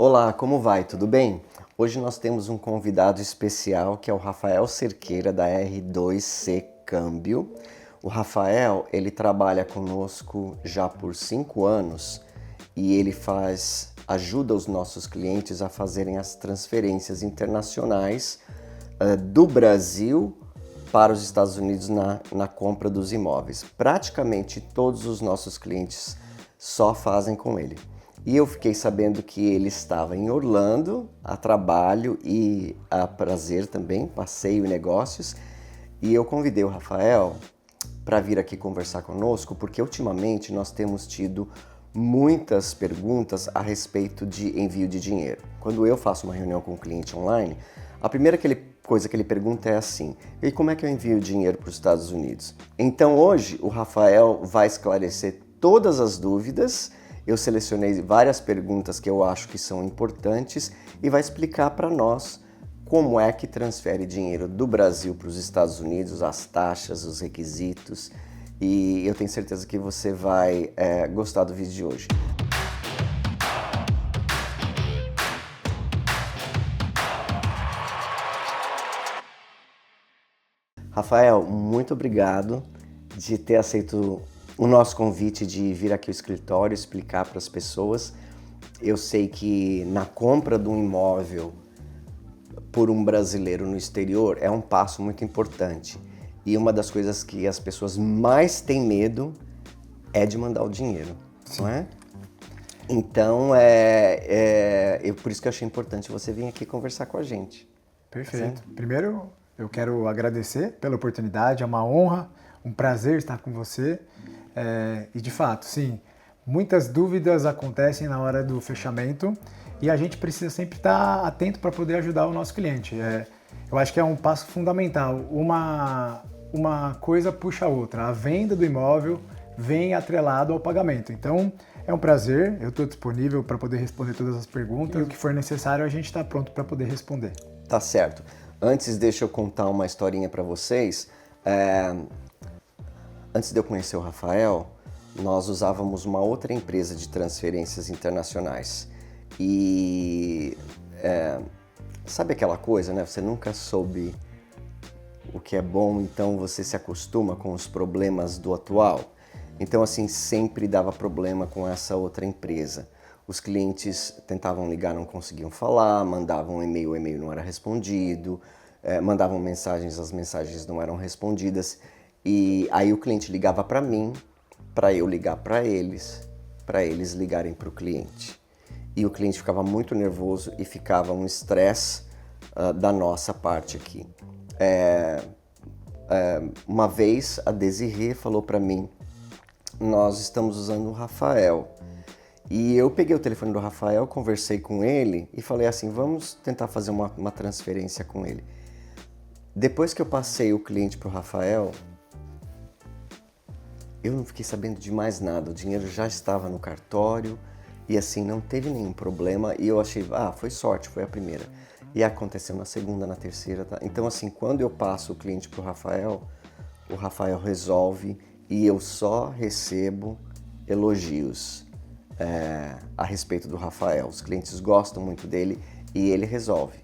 Olá, como vai? Tudo bem? Hoje nós temos um convidado especial que é o Rafael Cerqueira da R2C Câmbio. O Rafael, ele trabalha conosco já por 5 anos e ele ajuda os nossos clientes a fazerem as transferências internacionais do Brasil para os Estados Unidos na compra dos imóveis. Praticamente todos os nossos clientes só fazem com ele. E eu fiquei sabendo que ele estava em Orlando, a trabalho e a prazer também, passeio e negócios. E eu convidei o Rafael para vir aqui conversar conosco, porque ultimamente nós temos tido muitas perguntas a respeito de envio de dinheiro. Quando eu faço uma reunião com um cliente online, a primeira coisa que ele pergunta é assim: e como é que eu envio dinheiro para os Estados Unidos? Então hoje o Rafael vai esclarecer todas as dúvidas. Eu selecionei várias perguntas que eu acho que são importantes e vai explicar para nós como é que transfere dinheiro do Brasil para os Estados Unidos, as taxas, os requisitos, e eu tenho certeza que você vai gostar do vídeo de hoje. Rafael, muito obrigado de ter aceito o nosso convite de vir aqui ao escritório explicar para as pessoas. Eu sei que na compra de um imóvel por um brasileiro no exterior é um passo muito importante. E uma das coisas que as pessoas mais têm medo é de mandar o dinheiro, Sim. Não é? Então, por isso que eu achei importante você vir aqui conversar com a gente. Perfeito. Primeiro, eu quero agradecer pela oportunidade, é uma honra, um prazer estar com você. E de fato, sim, muitas dúvidas acontecem na hora do fechamento e a gente precisa sempre estar atento para poder ajudar o nosso cliente. Eu acho que é um passo fundamental. Uma coisa puxa a outra. A venda do imóvel vem atrelado ao pagamento. Então, é um prazer, eu estou disponível para poder responder todas as perguntas. E o que for necessário, a gente está pronto para poder responder. Tá certo. Antes, deixa eu contar uma historinha para vocês. Antes de eu conhecer o Rafael, nós usávamos uma outra empresa de transferências internacionais. E sabe aquela coisa, né? Você nunca soube o que é bom, então você se acostuma com os problemas do atual. Então, assim, sempre dava problema com essa outra empresa. Os clientes tentavam ligar, não conseguiam falar, mandavam um e-mail, o e-mail não era respondido, mandavam mensagens, as mensagens não eram respondidas. E aí o cliente ligava para mim, para eu ligar para eles ligarem para o cliente. E o cliente ficava muito nervoso e ficava um estresse da nossa parte aqui. Uma vez a Desirê falou para mim: nós estamos usando o Rafael. E eu peguei o telefone do Rafael, conversei com ele e falei assim: vamos tentar fazer uma transferência com ele. Depois que eu passei o cliente para o Rafael, eu não fiquei sabendo de mais nada, o dinheiro já estava no cartório e assim, não teve nenhum problema e eu achei, foi sorte, foi a primeira. E aconteceu na segunda, na terceira, tá? Então assim, quando eu passo o cliente pro Rafael, o Rafael resolve e eu só recebo elogios a respeito do Rafael. Os clientes gostam muito dele e ele resolve.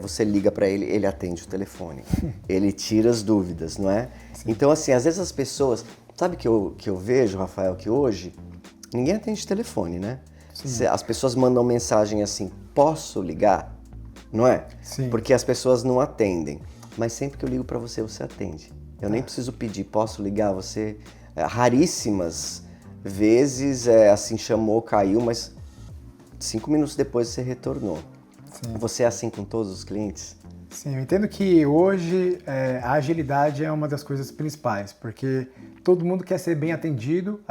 Você liga para ele, ele atende o telefone, ele tira as dúvidas, não é? Sim. Então assim, às vezes as pessoas... Sabe que eu vejo, Rafael, que hoje ninguém atende telefone, né? Sim. As pessoas mandam mensagem assim: posso ligar? Não é? Sim. Porque as pessoas não atendem. Mas sempre que eu ligo para você, você atende. Eu nem preciso pedir, posso ligar? Você, raríssimas vezes, assim, chamou, caiu, mas 5 minutos depois você retornou. Sim. Você é assim com todos os clientes? Sim, eu entendo que hoje a agilidade é uma das coisas principais, porque todo mundo quer ser bem atendido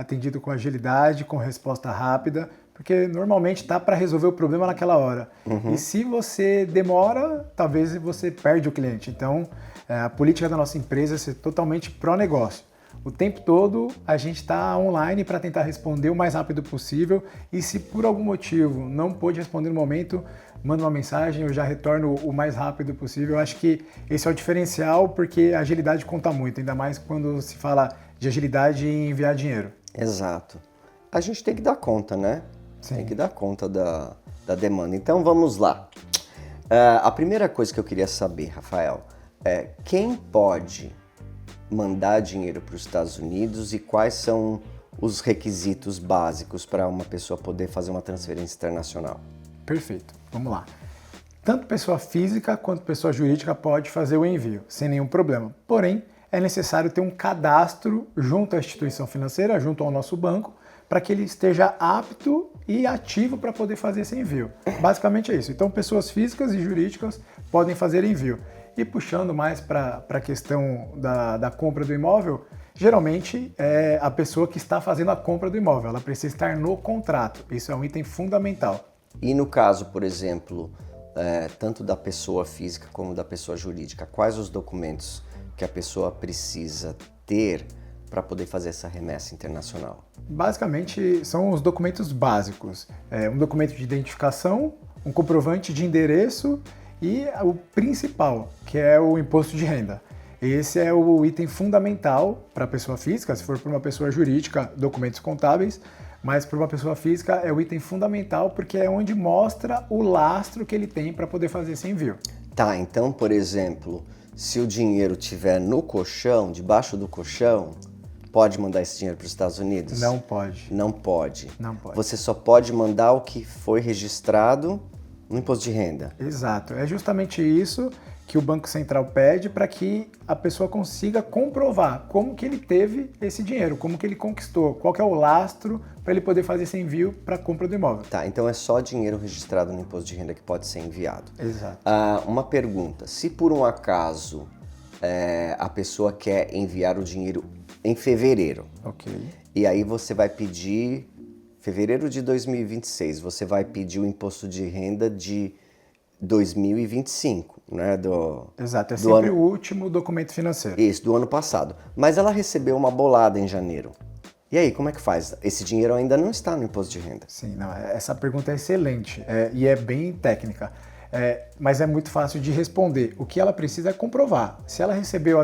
com agilidade, com resposta rápida, porque normalmente tá para resolver o problema naquela hora. Uhum. E se você demora, talvez você perde o cliente. Então, a política da nossa empresa é ser totalmente pró-negócio. O tempo todo a gente está online para tentar responder o mais rápido possível e se por algum motivo não pôde responder no momento, manda uma mensagem, eu já retorno o mais rápido possível. Eu acho que esse é o diferencial porque a agilidade conta muito, ainda mais quando se fala de agilidade em enviar dinheiro. Exato. A gente tem que dar conta, né? Sim. Tem que dar conta da demanda. Então vamos lá. A primeira coisa que eu queria saber, Rafael, é quem pode mandar dinheiro para os Estados Unidos e quais são os requisitos básicos para uma pessoa poder fazer uma transferência internacional? Perfeito, vamos lá. Tanto pessoa física quanto pessoa jurídica pode fazer o envio, sem nenhum problema. Porém, é necessário ter um cadastro junto à instituição financeira, junto ao nosso banco, para que ele esteja apto e ativo para poder fazer esse envio. Basicamente é isso. Então, pessoas físicas e jurídicas podem fazer envio. E puxando mais para a questão da compra do imóvel, geralmente é a pessoa que está fazendo a compra do imóvel, ela precisa estar no contrato. Isso é um item fundamental. E no caso, por exemplo, tanto da pessoa física como da pessoa jurídica, quais os documentos que a pessoa precisa ter para poder fazer essa remessa internacional? Basicamente, são os documentos básicos. Um documento de identificação, um comprovante de endereço e o principal, que é o imposto de renda. Esse é o item fundamental para a pessoa física. Se for para uma pessoa jurídica, documentos contábeis, mas para uma pessoa física é o item fundamental porque é onde mostra o lastro que ele tem para poder fazer esse envio. Tá, então, por exemplo, se o dinheiro estiver no colchão, debaixo do colchão, pode mandar esse dinheiro para os Estados Unidos? Não pode. Não pode. Não pode. Você só pode mandar o que foi registrado no imposto de renda. Exato. É justamente isso que o Banco Central pede para que a pessoa consiga comprovar como que ele teve esse dinheiro, como que ele conquistou, qual que é o lastro para ele poder fazer esse envio para a compra do imóvel. Tá, então é só dinheiro registrado no imposto de renda que pode ser enviado. Exato. Uma pergunta, se por um acaso a pessoa quer enviar o dinheiro em fevereiro, Ok. e aí você vai pedir, fevereiro de 2026, você vai pedir o imposto de renda de 2025, né? Exato, é do sempre ano, o último documento financeiro. isso, do ano passado. Mas ela recebeu uma bolada em janeiro. E aí, como é que faz? Esse dinheiro ainda não está no imposto de renda. Sim, não, essa pergunta é excelente e é bem técnica, mas é muito fácil de responder. O que ela precisa é comprovar. Se ela recebeu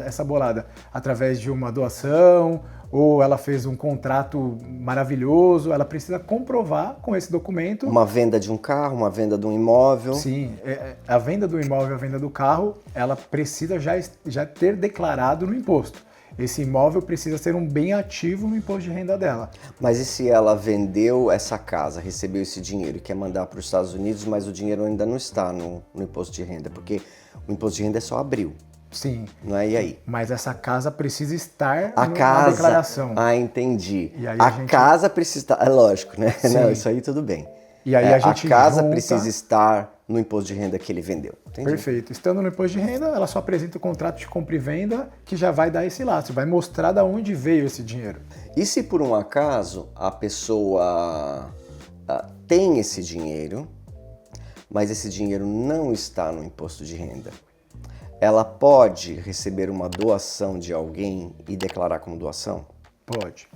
essa bolada através de uma doação ou ela fez um contrato maravilhoso, ela precisa comprovar com esse documento. Uma venda de um carro, uma venda de um imóvel. Sim, a venda do imóvel, a venda do carro, ela precisa já ter declarado no imposto. Esse imóvel precisa ser um bem ativo no imposto de renda dela. Mas e se ela vendeu essa casa, recebeu esse dinheiro e quer mandar para os Estados Unidos, mas o dinheiro ainda não está no imposto de renda? Porque o imposto de renda é só abril. Sim. Não é? E aí? Mas essa casa precisa estar A na casa, declaração. Entendi. E aí Casa precisa estar, é lógico, né? Sim. Não, isso aí tudo bem. E aí a gente casa junta... precisa estar no imposto de renda que ele vendeu. Entendi. Perfeito. Estando no imposto de renda, ela só apresenta o contrato de compra e venda que já vai dar esse lastro, vai mostrar de onde veio esse dinheiro. E se por um acaso a pessoa tem esse dinheiro, mas esse dinheiro não está no imposto de renda, ela pode receber uma doação de alguém e declarar como doação?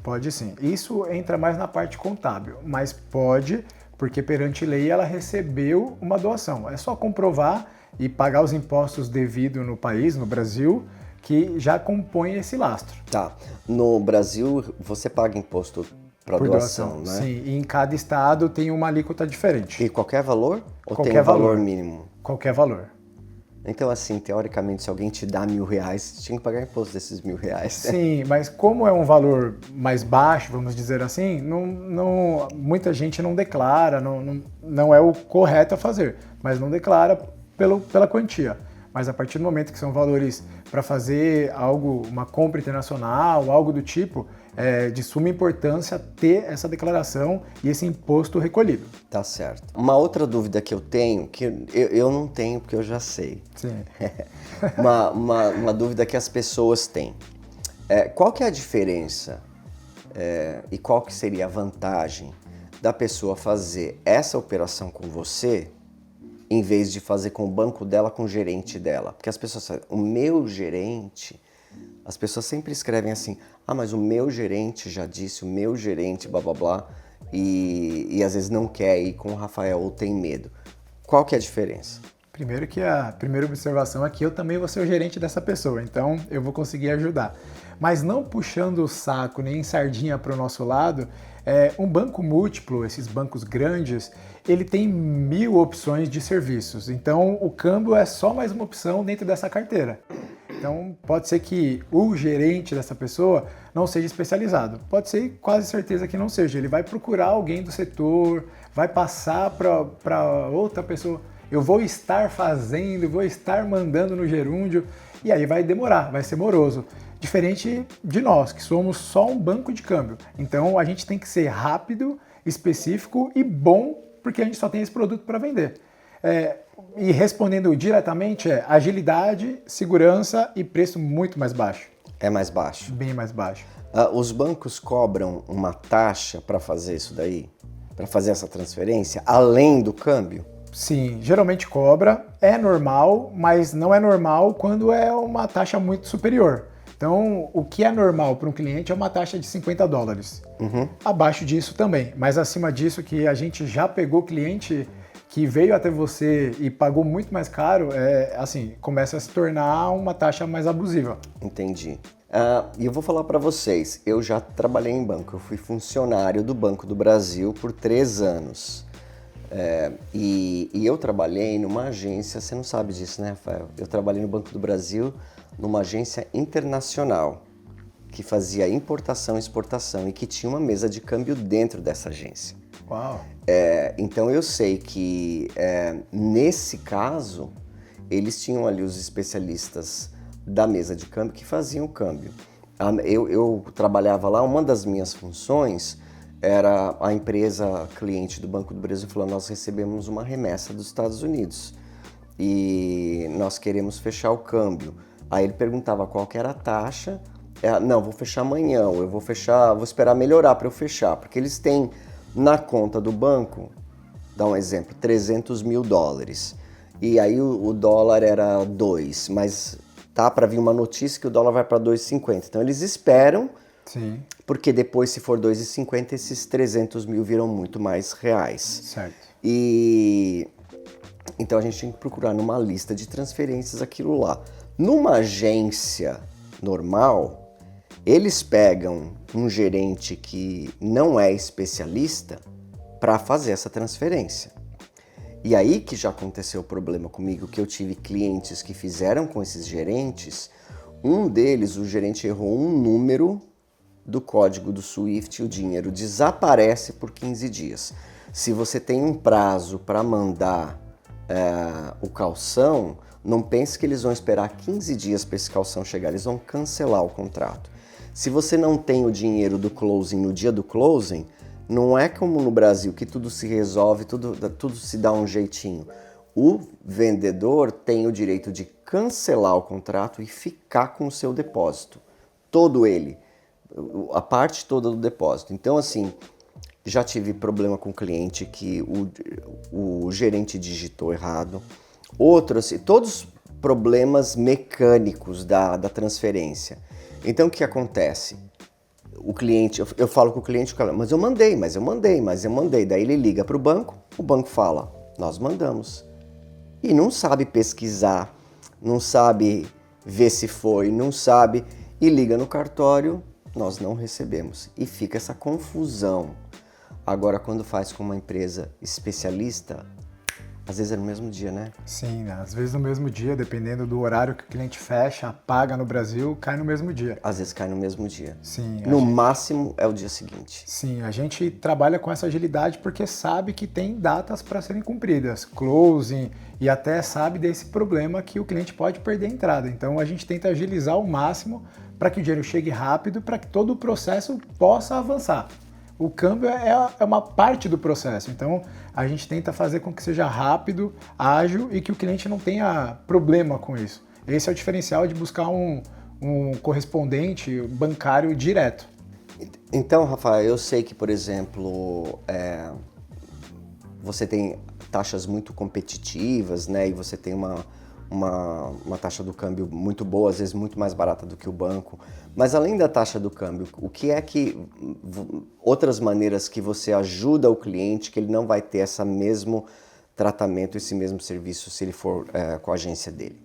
Pode sim. Isso entra mais na parte contábil, mas pode, porque perante lei ela recebeu uma doação. É só comprovar e pagar os impostos devidos no país, no Brasil, que já compõe esse lastro. Tá. No Brasil, você paga imposto para doação, né? Sim, e em cada estado tem uma alíquota diferente. E qualquer valor? Ou Qualquer tem um valor valor. mínimo? Qualquer valor. Então, assim, teoricamente, se alguém te dá R$1.000, você tinha que pagar imposto desses R$1.000, né? Sim, mas como é um valor mais baixo, vamos dizer assim, muita gente não declara, não é o correto a fazer, mas não declara pela quantia. Mas a partir do momento que são valores para fazer algo, uma compra internacional, algo do tipo, é de suma importância ter essa declaração e esse imposto recolhido. Tá certo. Uma outra dúvida que eu tenho, que eu não tenho porque eu já sei. Sim. uma dúvida que as pessoas têm. Qual que é a diferença e qual que seria a vantagem da pessoa fazer essa operação com você em vez de fazer com o banco dela, com o gerente dela? Porque as pessoas falam, o meu gerente... As pessoas sempre escrevem assim, mas o meu gerente já disse, o meu gerente, blá blá blá, e às vezes não quer ir com o Rafael ou tem medo. Qual que é a diferença? Primeiro que a primeira observação é que eu também vou ser o gerente dessa pessoa, então eu vou conseguir ajudar. Mas não puxando o saco nem sardinha para o nosso lado, um banco múltiplo, esses bancos grandes, ele tem 1000 opções de serviços. Então o câmbio é só mais uma opção dentro dessa carteira. Então pode ser que o gerente dessa pessoa não seja especializado. Pode ser quase certeza que não seja. Ele vai procurar alguém do setor, vai passar para outra pessoa. Eu vou estar fazendo, vou estar mandando no gerúndio, e aí vai demorar, vai ser moroso. Diferente de nós, que somos só um banco de câmbio. Então a gente tem que ser rápido, específico e bom, porque a gente só tem esse produto para vender. E respondendo diretamente, agilidade, segurança e preço muito mais baixo. É mais baixo? Bem mais baixo. Os bancos cobram uma taxa para fazer isso daí? Para fazer essa transferência, além do câmbio? Sim, geralmente cobra, é normal, mas não é normal quando é uma taxa muito superior. Então, o que é normal para um cliente é uma taxa de $50. Abaixo disso também, mas acima disso que a gente já pegou cliente que veio até você e pagou muito mais caro, começa a se tornar uma taxa mais abusiva. Entendi. E eu vou falar para vocês, eu já trabalhei em banco, eu fui funcionário do Banco do Brasil por 3 anos. E eu trabalhei numa agência, você não sabe disso, né, Rafael? Eu trabalhei no Banco do Brasil numa agência internacional que fazia importação e exportação e que tinha uma mesa de câmbio dentro dessa agência. Uau! Então eu sei que nesse caso eles tinham ali os especialistas da mesa de câmbio que faziam o câmbio. Eu trabalhava lá, uma das minhas funções era a empresa cliente do Banco do Brasil falando: nós recebemos uma remessa dos Estados Unidos e nós queremos fechar o câmbio. Aí ele perguntava qual que era a taxa. Não, vou fechar amanhã, ou eu vou esperar melhorar para eu fechar, porque eles têm na conta do banco, dá um exemplo, $300 mil. E aí o dólar era 2, mas tá para vir uma notícia que o dólar vai para 2,50. Então eles esperam. Sim. Porque depois, se for 2,50, esses 300 mil viram muito mais reais. Certo. E então a gente tem que procurar numa lista de transferências aquilo lá. Numa agência normal, eles pegam um gerente que não é especialista para fazer essa transferência. E aí que já aconteceu o problema comigo, que eu tive clientes que fizeram com esses gerentes. Um deles, o gerente errou um número do código do SWIFT e o dinheiro desaparece por 15 dias. Se você tem um prazo para mandar o calção, não pense que eles vão esperar 15 dias para esse calção chegar, eles vão cancelar o contrato. Se você não tem o dinheiro do closing no dia do closing, não é como no Brasil que tudo se resolve, tudo se dá um jeitinho. O vendedor tem o direito de cancelar o contrato e ficar com o seu depósito, todo ele. A parte toda do depósito. Então, assim, já tive problema com o cliente que o gerente digitou errado. Outros, todos problemas mecânicos da transferência. Então, o que acontece? O cliente, eu falo com o cliente, mas eu mandei. Daí ele liga para o banco fala, nós mandamos. E não sabe pesquisar, não sabe ver se foi, não sabe, e liga no cartório, nós não recebemos. E fica essa confusão. Agora, quando faz com uma empresa especialista, às vezes é no mesmo dia, né? Sim, às vezes no mesmo dia, dependendo do horário que o cliente fecha, paga no Brasil, cai no mesmo dia. Às vezes cai no mesmo dia. Sim. No máximo é o dia seguinte. Sim, a gente trabalha com essa agilidade porque sabe que tem datas para serem cumpridas, closing, e até sabe desse problema que o cliente pode perder a entrada. Então a gente tenta agilizar ao máximo para que o dinheiro chegue rápido, para que todo o processo possa avançar. O câmbio é uma parte do processo, então a gente tenta fazer com que seja rápido, ágil e que o cliente não tenha problema com isso. Esse é o diferencial de buscar um correspondente bancário direto. Então, Rafael, eu sei que, por exemplo, você tem taxas muito competitivas, né? E você tem uma taxa do câmbio muito boa, às vezes muito mais barata do que o banco. Mas além da taxa do câmbio, o que é que outras maneiras que você ajuda o cliente que ele não vai ter essa mesmo tratamento, esse mesmo serviço, se ele for com a agência dele?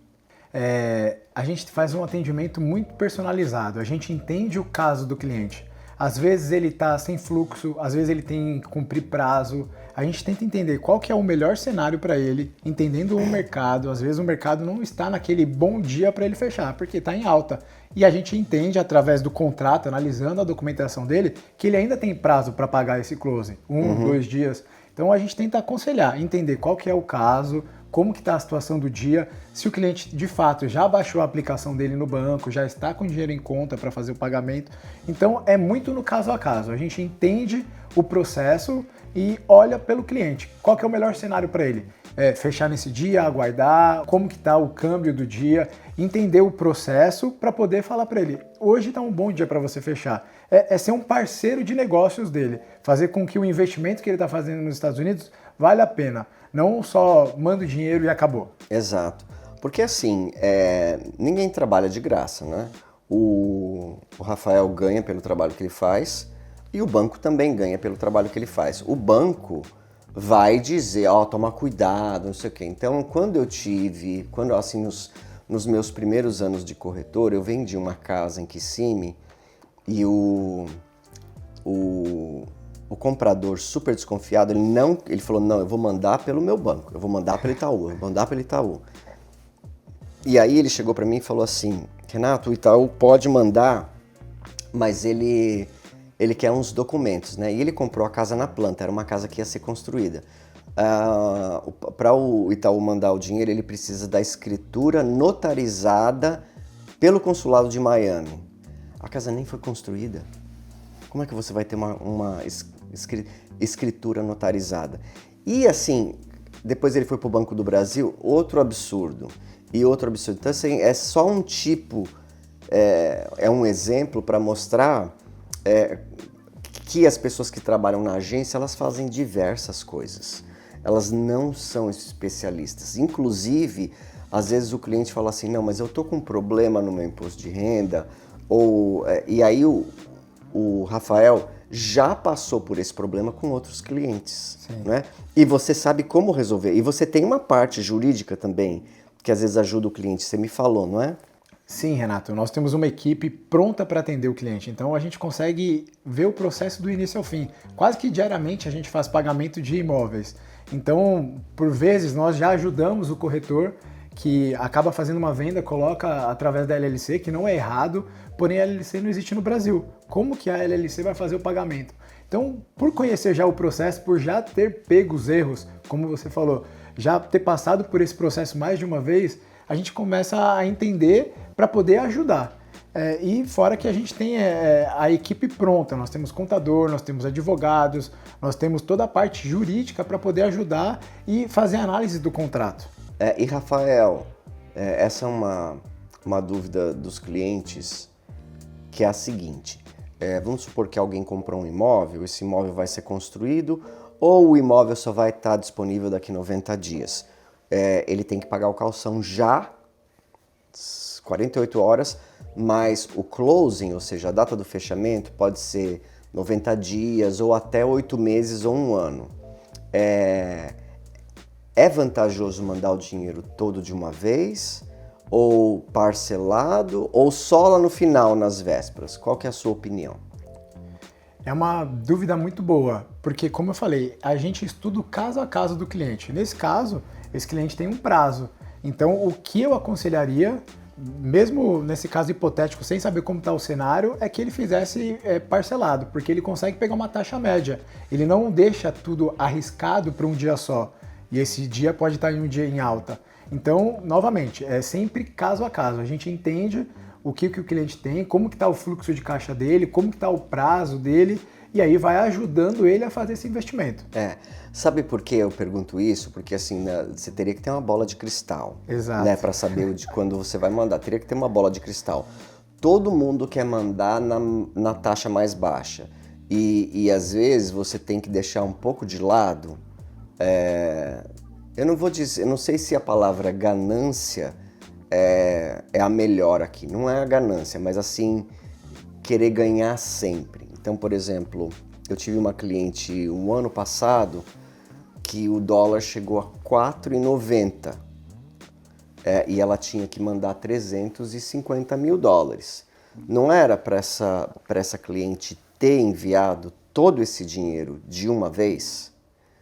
A gente faz um atendimento muito personalizado, a gente entende o caso do cliente. Às vezes ele está sem fluxo, às vezes ele tem que cumprir prazo. A gente tenta entender qual que é o melhor cenário para ele, entendendo o mercado. Às vezes o mercado não está naquele bom dia para ele fechar, porque está em alta. E a gente entende através do contrato, analisando a documentação dele, que ele ainda tem prazo para pagar esse close, 2 dias. Então a gente tenta aconselhar, entender qual que é o caso, como que está a situação do dia, se o cliente de fato já baixou a aplicação dele no banco, já está com dinheiro em conta para fazer o pagamento. Então é muito no caso a caso, a gente entende o processo e olha pelo cliente, qual que é o melhor cenário para ele. Fechar nesse dia, aguardar, como que está o câmbio do dia, entender o processo para poder falar para ele, hoje está um bom dia para você fechar. É ser um parceiro de negócios dele, fazer com que o investimento que ele está fazendo nos Estados Unidos vale a pena, não só manda o dinheiro e acabou. Exato, porque assim, ninguém trabalha de graça, né? O Rafael ganha pelo trabalho que ele faz e o banco também ganha pelo trabalho que ele faz. O banco vai dizer, toma cuidado, não sei o quê. Então, quando assim, nos meus primeiros anos de corretor, eu vendi uma casa em Kissimmee e o comprador super desconfiado, ele falou, não, eu vou mandar pelo meu banco, eu vou mandar pelo Itaú. E aí ele chegou para mim e falou assim, Renato, o Itaú pode mandar, mas ele quer uns documentos, né? E ele comprou a casa na planta, era uma casa que ia ser construída. Para o Itaú mandar o dinheiro, ele precisa da escritura notarizada pelo consulado de Miami. A casa nem foi construída. Como é que você vai ter uma escritura notarizada? E assim, depois ele foi para o Banco do Brasil, outro absurdo. Então assim, é só um tipo, é um exemplo para mostrar que as pessoas que trabalham na agência, elas fazem diversas coisas. Elas não são especialistas. Inclusive, às vezes o cliente fala assim, não, mas eu tô com um problema no meu imposto de renda, e aí o Rafael já passou por esse problema com outros clientes, né? E você sabe como resolver. E você tem uma parte jurídica também, que às vezes ajuda o cliente, você me falou, não é? Sim, Renato, nós temos uma equipe pronta para atender o cliente, então a gente consegue ver o processo do início ao fim. Quase que diariamente a gente faz pagamento de imóveis. Então, por vezes, nós já ajudamos o corretor que acaba fazendo uma venda, coloca através da LLC, que não é errado, porém a LLC não existe no Brasil. Como que a LLC vai fazer o pagamento? Então, por conhecer já o processo, por já ter pego os erros, como você falou, já ter passado por esse processo mais de uma vez, a gente começa a entender para poder ajudar. E fora que a gente tem a equipe pronta, nós temos contador, nós temos advogados, nós temos toda a parte jurídica para poder ajudar e fazer a análise do contrato. E Rafael, essa é uma dúvida dos clientes, que é a seguinte, vamos supor que alguém comprou um imóvel, esse imóvel vai ser construído ou o imóvel só vai estar disponível daqui 90 dias. Ele tem que pagar o calção já, 48 horas, mas o closing, ou seja, a data do fechamento, pode ser 90 dias ou até 8 meses ou 1 ano. É vantajoso mandar o dinheiro todo de uma vez, ou parcelado, ou só lá no final, nas vésperas? Qual que é a sua opinião? É uma dúvida muito boa, porque como eu falei, a gente estuda o caso a caso do cliente. Nesse caso, esse cliente tem um prazo. Então, o que eu aconselharia, mesmo nesse caso hipotético, sem saber como está o cenário, é que ele fizesse parcelado, porque ele consegue pegar uma taxa média. Ele não deixa tudo arriscado para um dia só. E esse dia pode estar em um dia em alta. Então, novamente, é sempre caso a caso. A gente entende o que o cliente tem, como que está o fluxo de caixa dele, como que está o prazo dele, e aí vai ajudando ele a fazer esse investimento. Sabe por que eu pergunto isso? Porque assim, né, você teria que ter uma bola de cristal. Exato. Né, para saber de quando você vai mandar. Teria que ter uma bola de cristal. Todo mundo quer mandar na taxa mais baixa. E às vezes você tem que deixar um pouco de lado. Eu não vou dizer, eu não sei se a palavra ganância é a melhor aqui. Não é a ganância, mas assim, querer ganhar sempre. Então, por exemplo, eu tive uma cliente um ano passado que o dólar chegou a 4,90 e ela tinha que mandar 350 mil dólares. Não era para essa cliente ter enviado todo esse dinheiro de uma vez,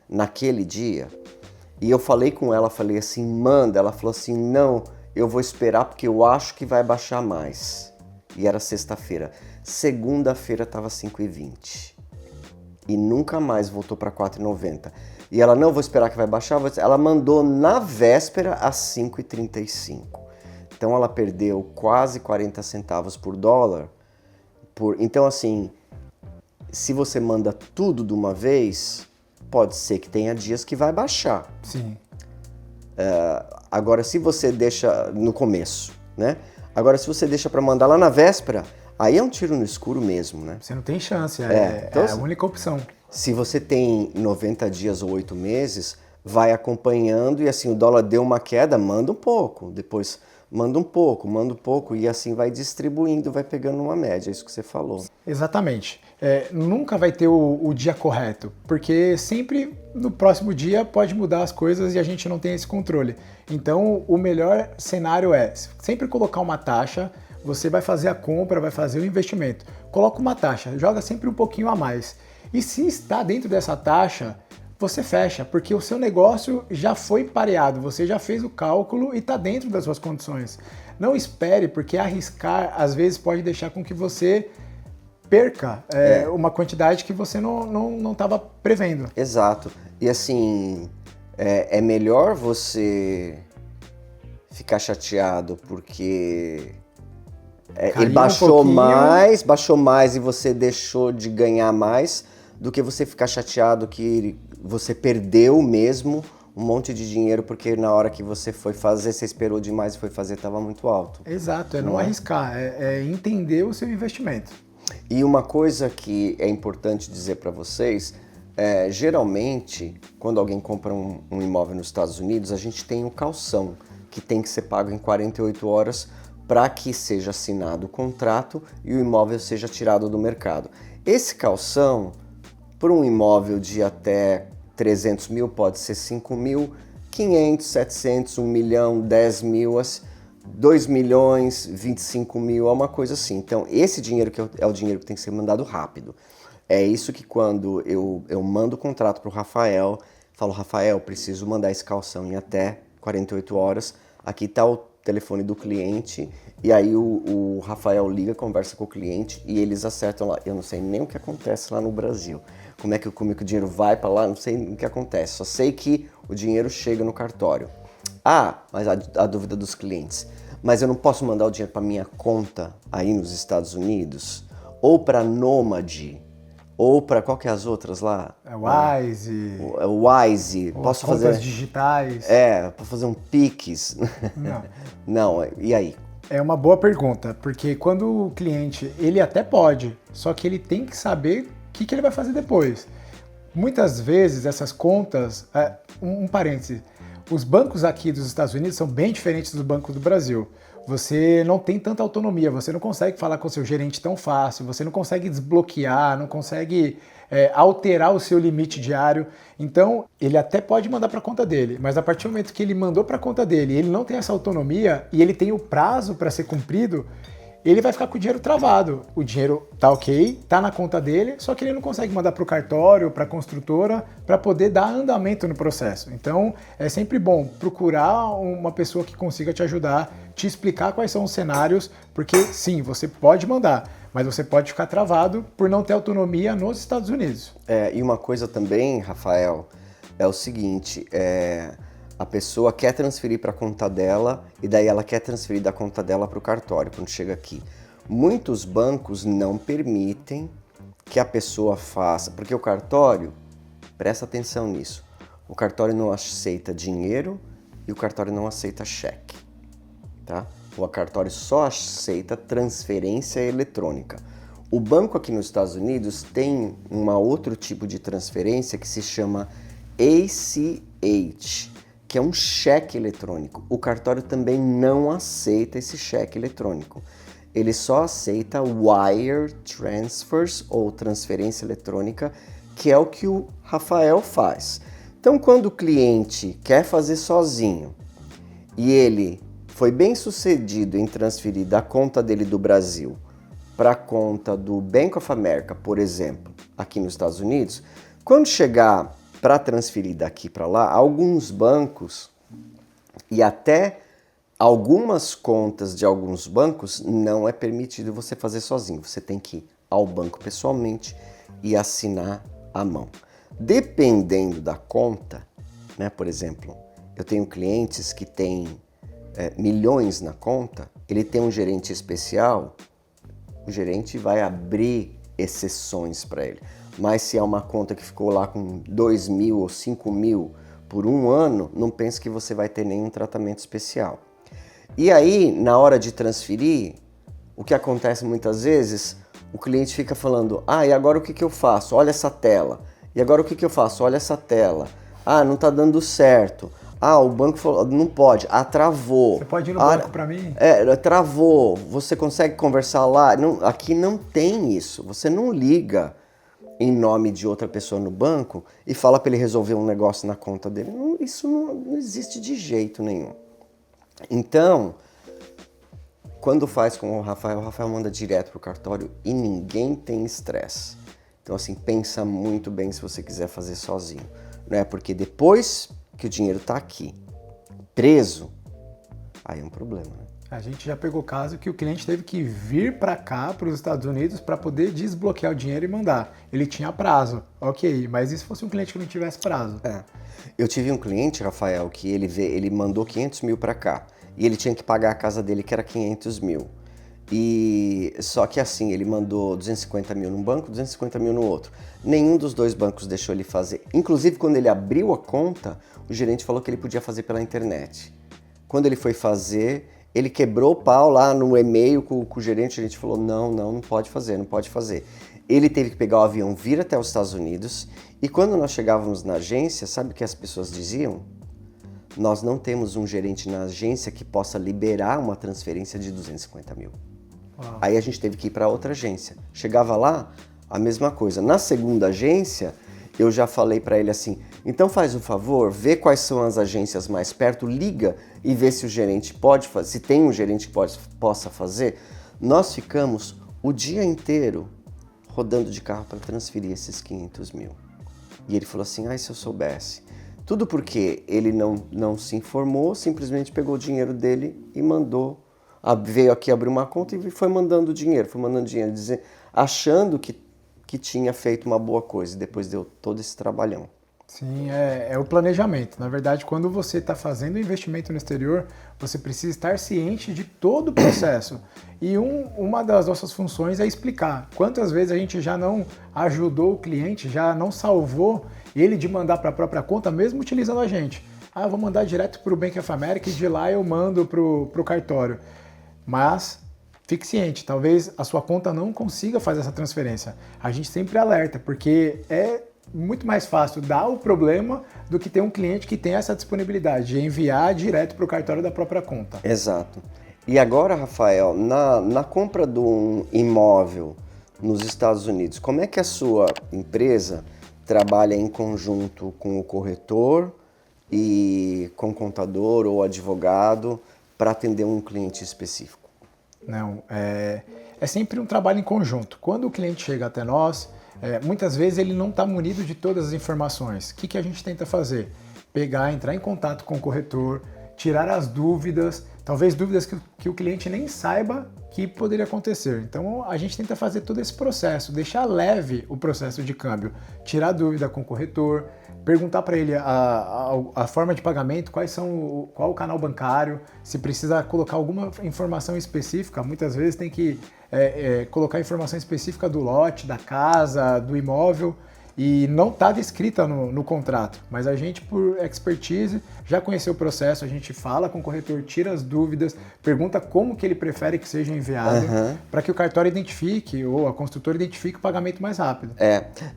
naquele dia? E eu falei com ela, falei assim, manda. Ela falou assim, não, eu vou esperar porque eu acho que vai baixar mais. E era sexta-feira. Segunda-feira estava 5,20. E nunca mais voltou para 4,90. E ela, não, vou esperar que vai baixar. Ela mandou na véspera a 5,35. Então ela perdeu quase 40 centavos por dólar. Então assim, se você manda tudo de uma vez, pode ser que tenha dias que vai baixar. Sim. Agora, se você deixa no começo, né? Agora, se você deixa para mandar lá na véspera, aí é um tiro no escuro mesmo, né? Você não tem chance, Então, é a única opção. Se você tem 90 dias ou 8 meses, vai acompanhando e assim, o dólar deu uma queda, manda um pouco, depois manda um pouco e assim vai distribuindo, vai pegando uma média, é isso que você falou. Exatamente. Nunca vai ter o dia correto, porque sempre no próximo dia pode mudar as coisas e a gente não tem esse controle. Então, o melhor cenário é sempre colocar uma taxa, você vai fazer a compra, vai fazer o investimento. Coloca uma taxa, joga sempre um pouquinho a mais. E se está dentro dessa taxa, você fecha, porque o seu negócio já foi pareado, você já fez o cálculo e está dentro das suas condições. Não espere, porque arriscar às vezes pode deixar com que você perca uma quantidade que você não estava prevendo. Exato. E assim, é melhor você ficar chateado porque ele baixou mais e você deixou de ganhar mais, do que você ficar chateado que você perdeu mesmo um monte de dinheiro porque na hora que você foi fazer, você esperou demais e foi fazer, estava muito alto. Exato, não arriscar, é entender o seu investimento. E uma coisa que é importante dizer para vocês, geralmente, quando alguém compra um imóvel nos Estados Unidos, a gente tem um calção que tem que ser pago em 48 horas para que seja assinado o contrato e o imóvel seja tirado do mercado. Esse calção, por um imóvel de até 300 mil, pode ser 5 mil, 500, 700, 1 milhão, 10 mil, 2 milhões, 25 mil, é uma coisa assim. Então, esse dinheiro é o dinheiro que tem que ser mandado rápido. É isso que quando eu mando o contrato para o Rafael, falo, Rafael, preciso mandar esse calção em até 48 horas, aqui está o telefone do cliente, e aí o Rafael liga, conversa com o cliente e eles acertam lá. Eu não sei nem o que acontece lá no Brasil. Como é que o dinheiro vai para lá, não sei o que acontece. Só sei que o dinheiro chega no cartório. Mas a dúvida dos clientes. Mas eu não posso mandar o dinheiro para minha conta aí nos Estados Unidos? Ou para Nomad? Ou para qual que é as outras lá? Wise. Wise. Posso fazer digitais. Para fazer um Pix. Não. Não, e aí? É uma boa pergunta, porque quando o cliente, ele até pode, só que ele tem que saber o que ele vai fazer depois. Muitas vezes essas contas, um parêntese, os bancos aqui dos Estados Unidos são bem diferentes dos bancos do Brasil. Você não tem tanta autonomia, você não consegue falar com o seu gerente tão fácil, você não consegue desbloquear, não consegue alterar o seu limite diário. Então, ele até pode mandar para a conta dele, mas a partir do momento que ele mandou para a conta dele, ele não tem essa autonomia e ele tem o prazo para ser cumprido, ele vai ficar com o dinheiro travado. O dinheiro tá ok, tá na conta dele, só que ele não consegue mandar para o cartório, para a construtora, para poder dar andamento no processo. Então, é sempre bom procurar uma pessoa que consiga te ajudar, te explicar quais são os cenários, porque sim, você pode mandar, mas você pode ficar travado por não ter autonomia nos Estados Unidos. E uma coisa também, Rafael, é o seguinte, a pessoa quer transferir para a conta dela e daí ela quer transferir da conta dela para o cartório quando chega aqui. Muitos bancos não permitem que a pessoa faça, porque o cartório, presta atenção nisso, o cartório não aceita dinheiro e o cartório não aceita cheque, tá? O cartório só aceita transferência eletrônica. O banco aqui nos Estados Unidos tem um outro tipo de transferência que se chama ACH, que é um cheque eletrônico. O cartório também não aceita esse cheque eletrônico. Ele só aceita wire transfers ou transferência eletrônica, que é o que o Rafael faz. Então, quando o cliente quer fazer sozinho e ele foi bem sucedido em transferir da conta dele do Brasil para a conta do Bank of America, por exemplo, aqui nos Estados Unidos, quando chegar para transferir daqui para lá, alguns bancos e até algumas contas de alguns bancos não é permitido você fazer sozinho. Você tem que ir ao banco pessoalmente e assinar à mão. Dependendo da conta, né, por exemplo, eu tenho clientes que têm milhões na conta, ele tem um gerente especial, o gerente vai abrir exceções para ele. Mas se é uma conta que ficou lá com 2 mil ou 5 mil por um ano, não pense que você vai ter nenhum tratamento especial. E aí, na hora de transferir, o que acontece muitas vezes, o cliente fica falando, e agora o que eu faço? Olha essa tela. E agora o que eu faço? Olha essa tela. Não está dando certo. O banco falou, não pode. Travou. Você pode ir no banco para mim? Travou. Você consegue conversar lá? Não, aqui não tem isso. Você não liga em nome de outra pessoa no banco e fala para ele resolver um negócio na conta dele. Isso não existe de jeito nenhum. Então, quando faz com o Rafael manda direto pro cartório e ninguém tem estresse. Então, assim, pensa muito bem se você quiser fazer sozinho, né? Porque depois que o dinheiro tá aqui, preso, aí é um problema, né? A gente já pegou caso que o cliente teve que vir para cá, para os Estados Unidos, para poder desbloquear o dinheiro e mandar. Ele tinha prazo, ok, mas e se fosse um cliente que não tivesse prazo? Eu tive um cliente, Rafael, que ele mandou 500 mil para cá e ele tinha que pagar a casa dele, que era 500 mil. E só que assim, ele mandou 250 mil num banco, 250 mil no outro. Nenhum dos dois bancos deixou ele fazer. Inclusive, quando ele abriu a conta, o gerente falou que ele podia fazer pela internet. Quando ele foi fazer, ele quebrou o pau lá no e-mail com o gerente falou, não pode fazer, não pode fazer. Ele teve que pegar o avião, vir até os Estados Unidos, e quando nós chegávamos na agência, sabe o que as pessoas diziam? Nós não temos um gerente na agência que possa liberar uma transferência de 250 mil. Uau. Aí a gente teve que ir para outra agência. Chegava lá, a mesma coisa. Na segunda agência, eu já falei para ele assim, então faz um favor, vê quais são as agências mais perto, liga e vê se o gerente pode fazer, se tem um gerente que possa fazer. Nós ficamos o dia inteiro rodando de carro para transferir esses 500 mil. E ele falou assim, se eu soubesse. Tudo porque ele não se informou, simplesmente pegou o dinheiro dele e mandou, veio aqui abrir uma conta e foi mandando dinheiro, achando que tinha feito uma boa coisa, e depois deu todo esse trabalhão. Sim, é o planejamento. Na verdade, quando você está fazendo investimento no exterior, você precisa estar ciente de todo o processo. E uma das nossas funções é explicar quantas vezes a gente já não ajudou o cliente, já não salvou ele de mandar para a própria conta, mesmo utilizando a gente. Eu vou mandar direto para o Bank of America e de lá eu mando para o cartório. Mas fique ciente, talvez a sua conta não consiga fazer essa transferência. A gente sempre alerta, porque é muito mais fácil dar o problema do que ter um cliente que tem essa disponibilidade de enviar direto para o cartório da própria conta. Exato. E agora, Rafael, na compra de um imóvel nos Estados Unidos, como é que a sua empresa trabalha em conjunto com o corretor e com o contador ou advogado para atender um cliente específico? Não, é sempre um trabalho em conjunto. Quando o cliente chega até nós, muitas vezes ele não está munido de todas as informações. O que a gente tenta fazer? Entrar em contato com o corretor, tirar as dúvidas, talvez dúvidas que o cliente nem saiba que poderia acontecer. Então a gente tenta fazer todo esse processo, deixar leve o processo de câmbio, tirar dúvida com o corretor, perguntar para ele a forma de pagamento, qual o canal bancário, se precisa colocar alguma informação específica, muitas vezes tem que colocar informação específica do lote, da casa, do imóvel, e não está descrita no contrato, mas a gente, por expertise, já conheceu o processo, a gente fala com o corretor, tira as dúvidas, pergunta como que ele prefere que seja enviado, para que o cartório identifique ou a construtora identifique o pagamento mais rápido.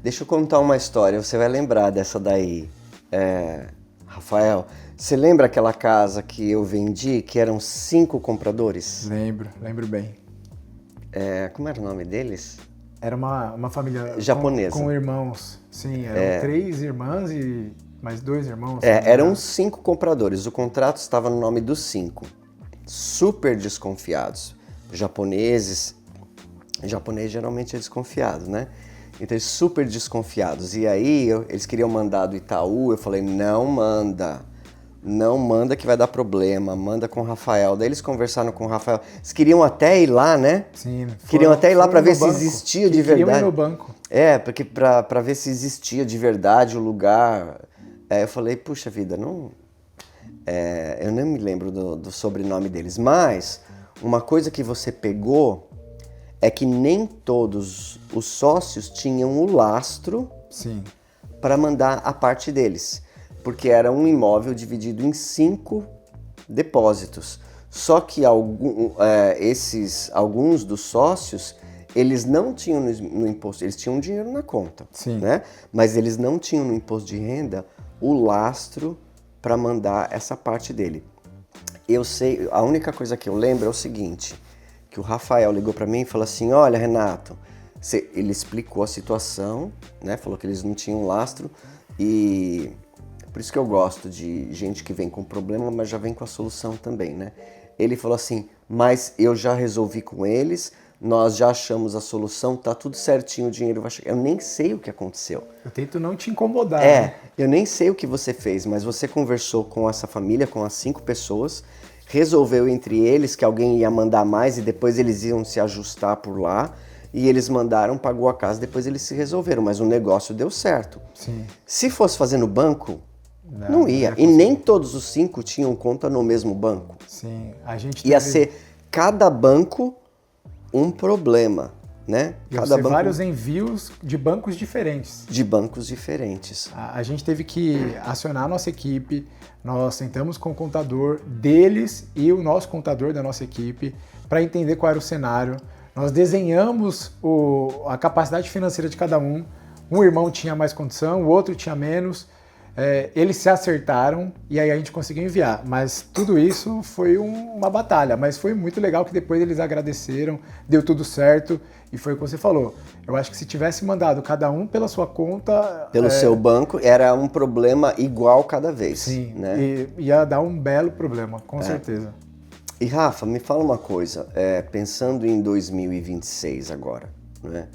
Deixa eu contar uma história, você vai lembrar dessa daí. Rafael, você lembra aquela casa que eu vendi, que eram 5 compradores? Lembro bem. Como era o nome deles? Era uma família japonesa. Com irmãos. Sim, eram 3 irmãs e Mais 2 irmãos? Eram 5 compradores, o contrato estava no nome dos 5. Super desconfiados. Japoneses geralmente é desconfiado, né? Então eles super desconfiados. E aí eles queriam mandar do Itaú, eu falei, não manda que vai dar problema, manda com o Rafael. Daí eles conversaram com o Rafael, eles queriam até ir lá, né? Sim. Queriam até ir lá para ver se existia de verdade. Queriam ir no banco. Porque para ver se existia de verdade o lugar. Eu falei, puxa vida, não... eu nem me lembro do sobrenome deles, mas uma coisa que você pegou é que nem todos os sócios tinham o lastro para mandar a parte deles, porque era um imóvel dividido em 5 depósitos. Só que alguns dos sócios, eles não tinham no imposto, eles tinham dinheiro na conta, né? Mas eles não tinham no imposto de renda o lastro para mandar essa parte dele. Eu sei, a única coisa que eu lembro é o seguinte, que o Rafael ligou para mim e falou assim, olha Renato, ele explicou a situação, né? Falou que eles não tinham lastro e por isso que eu gosto de gente que vem com problema, mas já vem com a solução também, né? Ele falou assim, mas eu já resolvi com eles, nós já achamos a solução, tá tudo certinho, o dinheiro vai chegar. Eu nem sei o que aconteceu. Eu tento não te incomodar. Né? Eu nem sei o que você fez, mas você conversou com essa família, com as 5 pessoas, resolveu entre eles que alguém ia mandar mais e depois eles iam se ajustar por lá, e eles mandaram, pagou a casa, depois eles se resolveram, mas o negócio deu certo. Sim. Se fosse fazer no banco, não ia. E nem todos os 5 tinham conta no mesmo banco. Sim. A gente ia ser cada banco um problema, né? Cada banco... vários envios de bancos diferentes. De bancos diferentes. A gente teve que acionar a nossa equipe, nós sentamos com o contador deles e o nosso contador da nossa equipe para entender qual era o cenário. Nós desenhamos a capacidade financeira de cada um. Um irmão tinha mais condição, o outro tinha menos. Eles se acertaram e aí a gente conseguiu enviar, mas tudo isso foi uma batalha, mas foi muito legal que depois eles agradeceram, deu tudo certo e foi o que você falou. Eu acho que se tivesse mandado cada um pela sua conta... Pelo seu banco, era um problema igual cada vez. Sim, né? E ia dar um belo problema, com certeza. E Rafa, me fala uma coisa, pensando em 2026 agora, né?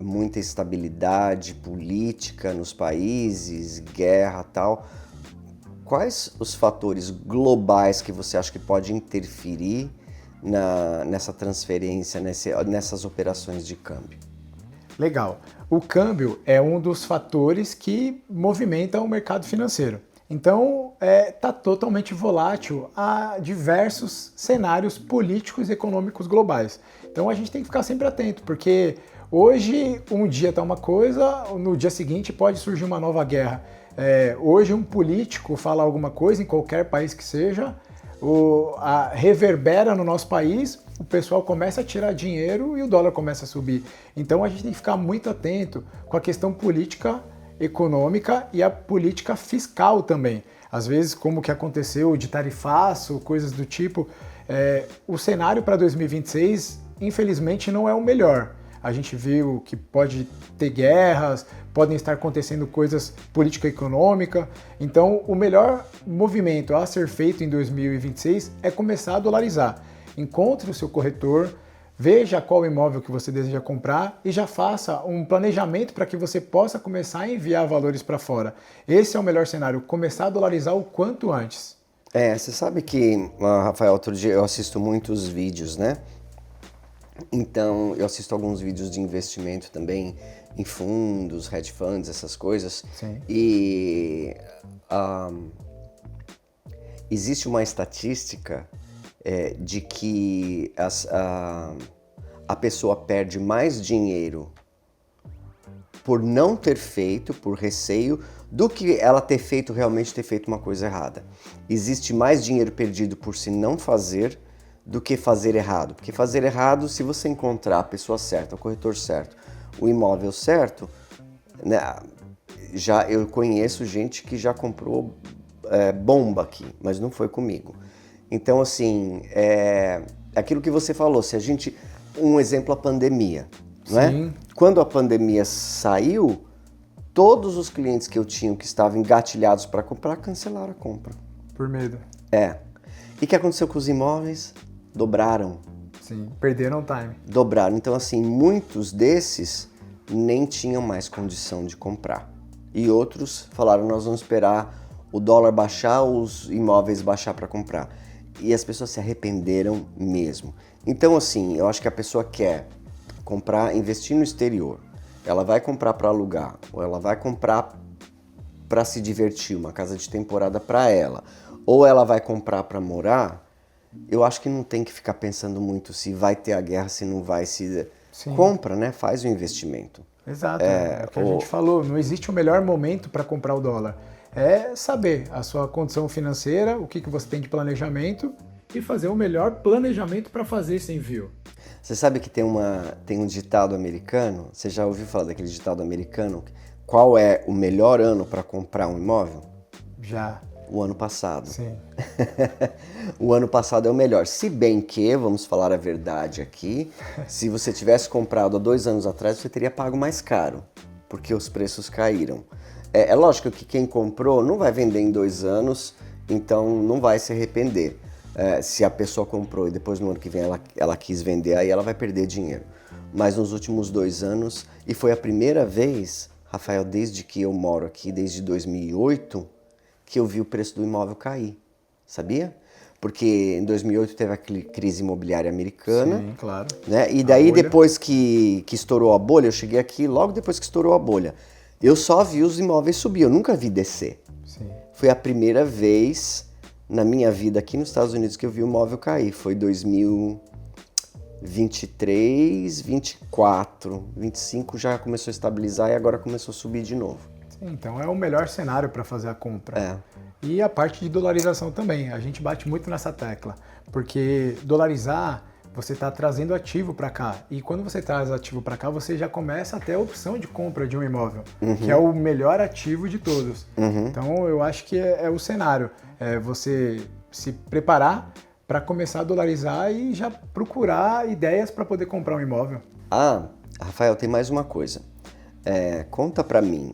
Muita instabilidade política nos países, guerra e tal. Quais os fatores globais que você acha que pode interferir nessa transferência, nessas operações de câmbio? Legal. O câmbio é um dos fatores que movimenta o mercado financeiro. Então, está totalmente volátil a diversos cenários políticos e econômicos globais. Então, a gente tem que ficar sempre atento, porque hoje, um dia está uma coisa, no dia seguinte pode surgir uma nova guerra. Hoje, um político fala alguma coisa, em qualquer país que seja, reverbera no nosso país, o pessoal começa a tirar dinheiro e o dólar começa a subir. Então, a gente tem que ficar muito atento com a questão política, econômica e a política fiscal também. Às vezes, como que aconteceu de tarifaço, coisas do tipo, o cenário para 2026, infelizmente, não é o melhor. A gente viu que pode ter guerras, podem estar acontecendo coisas político-econômica. Então, o melhor movimento a ser feito em 2026 é começar a dolarizar. Encontre o seu corretor, veja qual imóvel que você deseja comprar e já faça um planejamento para que você possa começar a enviar valores para fora. Esse é o melhor cenário, começar a dolarizar o quanto antes. Você sabe que, Rafael, outro dia eu assisto muitos vídeos, né? Então, eu assisto alguns vídeos de investimento também em fundos, hedge funds, essas coisas. Sim. E existe uma estatística de que a pessoa perde mais dinheiro por não ter feito, por receio, do que ela ter feito uma coisa errada. Existe mais dinheiro perdido por se não fazer do que fazer errado. Porque fazer errado, se você encontrar a pessoa certa, o corretor certo, o imóvel certo, né, eu conheço gente que já comprou bomba aqui, mas não foi comigo. Então, assim, aquilo que você falou, um exemplo, a pandemia, não é? Sim. Quando a pandemia saiu, todos os clientes que eu tinha que estavam engatilhados para comprar, cancelaram a compra. Por medo. E o que aconteceu com os imóveis? Dobraram. Sim, perderam o time. Dobraram. Então, assim, muitos desses nem tinham mais condição de comprar. E outros falaram, nós vamos esperar o dólar baixar, os imóveis baixar para comprar. E as pessoas se arrependeram mesmo. Então, assim, eu acho que a pessoa quer comprar, investir no exterior. Ela vai comprar para alugar, ou ela vai comprar para se divertir, uma casa de temporada para ela, ou ela vai comprar para morar. Eu acho que não tem que ficar pensando muito se vai ter a guerra, se não vai, se... Sim. Compra, né? Faz o investimento. Exato, é o que a gente falou, não existe o melhor momento para comprar o dólar. É saber a sua condição financeira, o que você tem de planejamento e fazer o melhor planejamento para fazer esse envio. Você sabe que tem um ditado americano, você já ouviu falar daquele ditado americano? Qual é o melhor ano para comprar um imóvel? Já. O ano passado. Sim. O ano passado é o melhor. Se bem que, vamos falar a verdade aqui, se você tivesse comprado há 2 anos atrás, você teria pago mais caro, porque os preços caíram. É lógico que quem comprou não vai vender em 2 anos, então não vai se arrepender. Se a pessoa comprou e depois no ano que vem ela quis vender, aí ela vai perder dinheiro. Mas nos últimos 2 anos, e foi a primeira vez, Rafael, desde que eu moro aqui, desde 2008, que eu vi o preço do imóvel cair, sabia? Porque em 2008 teve a crise imobiliária americana. Sim, claro. Né? E daí depois que estourou a bolha, eu cheguei aqui logo depois que estourou a bolha. Eu só vi os imóveis subir, eu nunca vi descer. Sim. Foi a primeira vez na minha vida aqui nos Estados Unidos que eu vi o imóvel cair. Foi 2023, 24, 25 já começou a estabilizar e agora começou a subir de novo. Então é o melhor cenário para fazer a compra. E a parte de dolarização também, a gente bate muito nessa tecla, porque dolarizar, você está trazendo ativo para cá, e quando você traz ativo para cá, você já começa a ter a opção de compra de um imóvel, que é o melhor ativo de todos. Então eu acho que é o cenário, é você se preparar para começar a dolarizar e já procurar ideias para poder comprar um imóvel. Rafael, tem mais uma coisa. Conta para mim,